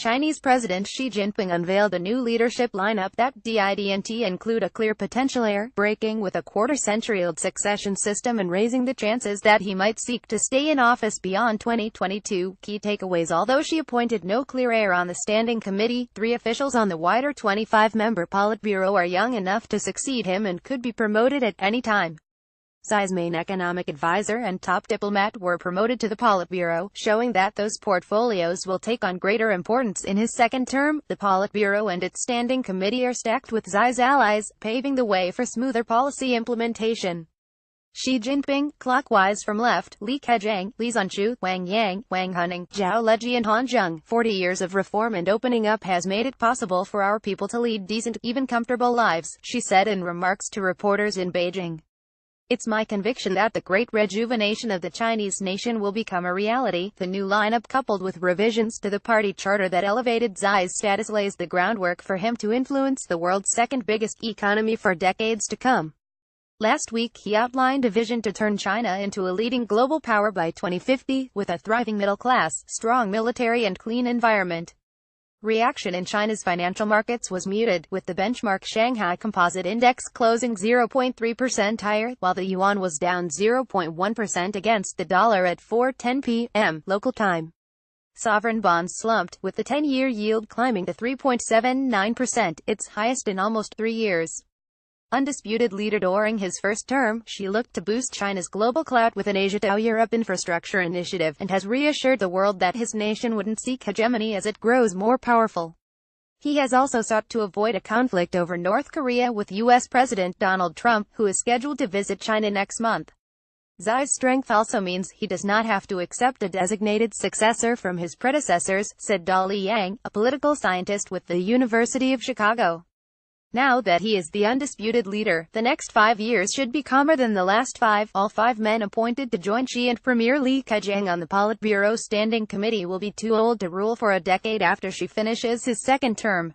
Chinese President Xi Jinping unveiled a new leadership lineup that didn't include a clear potential heir, breaking with a quarter-century-old succession system and raising the chances that he might seek to stay in office beyond 2022. Key takeaways: although Xi appointed no clear heir on the standing committee, 3 officials on the wider 25-member Politburo are young enough to succeed him and could be promoted at any time. Xi's main economic advisor and top diplomat were promoted to the Politburo, showing that those portfolios will take on greater importance in his second term. The Politburo and its standing committee are stacked with Xi's allies, paving the way for smoother policy implementation. Xi Jinping, clockwise from left, Li Keqiang, Li Zhanshu, Wang Yang, Wang Huning, Zhao Leji and Han Zheng. 40 years of reform and opening up has made it possible for our people to lead decent, even comfortable lives, she said in remarks to reporters in Beijing. It's my conviction that the great rejuvenation of the Chinese nation will become a reality. The new lineup, coupled with revisions to the party charter that elevated Xi's status, lays the groundwork for him to influence the world's second biggest economy for decades to come. Last week he outlined a vision to turn China into a leading global power by 2050, with a thriving middle class, strong military and clean environment. Reaction in China's financial markets was muted, with the benchmark Shanghai Composite Index closing 0.3% higher, while the yuan was down 0.1% against the dollar at 4:10 p.m. local time. Sovereign bonds slumped, with the 10-year yield climbing to 3.79%, its highest in almost 3 years. Undisputed leader during his first term, Xi looked to boost China's global clout with an Asia-to-Europe infrastructure initiative, and has reassured the world that his nation wouldn't seek hegemony as it grows more powerful. He has also sought to avoid a conflict over North Korea with U.S. President Donald Trump, who is scheduled to visit China next month. Xi's strength also means he does not have to accept a designated successor from his predecessors, said Dali Yang, a political scientist with the University of Chicago. Now that he is the undisputed leader, the next 5 years should be calmer than the last 5. All 5 men appointed to join Xi and Premier Li Keqiang on the Politburo Standing Committee will be too old to rule for a decade after Xi finishes his second term.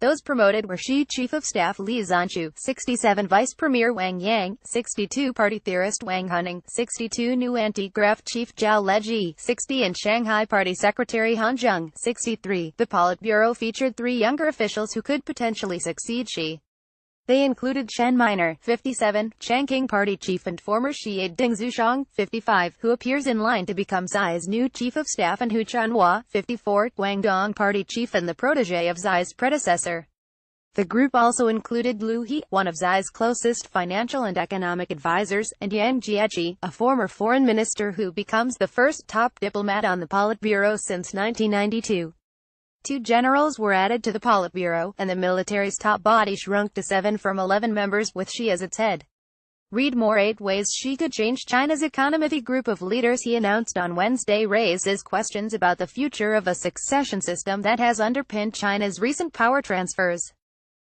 Those promoted were Xi Chief of Staff Li Zhanshu, 67, Vice Premier Wang Yang, 62, Party theorist Wang Huning, 62, new Anti-Graft Chief Zhao Leji, 60, and Shanghai Party Secretary Han Zheng, 63. The Politburo featured 3 younger officials who could potentially succeed Xi. They included Shen Minor, 57, Changqing Party Chief and former Xi aide Deng Zhuxiang, 55, who appears in line to become Xi's new Chief of Staff, and Hu Chanhua, 54, Guangdong Party Chief and the protege of Xi's predecessor. The group also included Liu He, one of Xi's closest financial and economic advisors, and Yang Jiechi, a former foreign minister who becomes the first top diplomat on the Politburo since 1992. 2 generals were added to the Politburo, and the military's top body shrunk to 7 from 11 members, with Xi as its head. Read more: 8 ways Xi could change China's economy. The group of leaders he announced on Wednesday raises questions about the future of a succession system that has underpinned China's recent power transfers.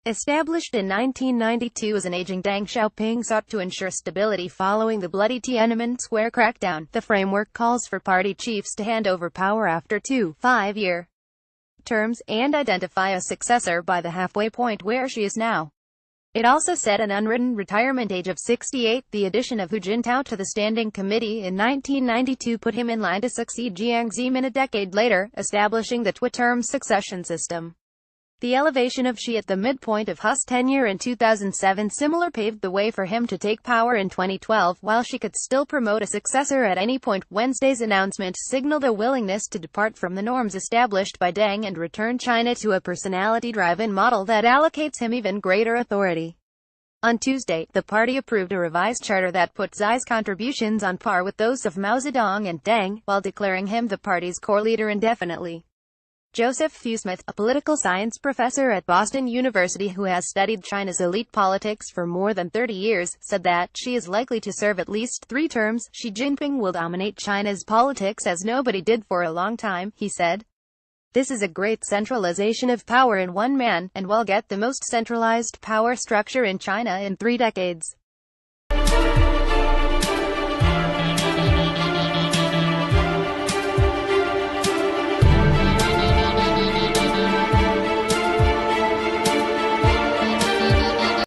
Established in 1992 as an aging Deng Xiaoping sought to ensure stability following the bloody Tiananmen Square crackdown, the framework calls for party chiefs to hand over power after 2 5-year terms, and identify a successor by the halfway point where Xi is now. It also set an unwritten retirement age of 68. The addition of Hu Jintao to the Standing Committee in 1992 put him in line to succeed Jiang Zemin a decade later, establishing the two-term succession system. The elevation of Xi at the midpoint of Hu's tenure in 2007 similar paved the way for him to take power in 2012, while Xi could still promote a successor at any point. Wednesday's announcement signaled a willingness to depart from the norms established by Deng and return China to a personality-driven model that allocates him even greater authority. On Tuesday, the party approved a revised charter that put Xi's contributions on par with those of Mao Zedong and Deng, while declaring him the party's core leader indefinitely. Joseph Fewsmith, a political science professor at Boston University who has studied China's elite politics for more than 30 years, said that Xi is likely to serve at least 3 terms. Xi Jinping will dominate China's politics as nobody did for a long time, he said. This is a great centralization of power in one man, and we'll get the most centralized power structure in China in 3 decades.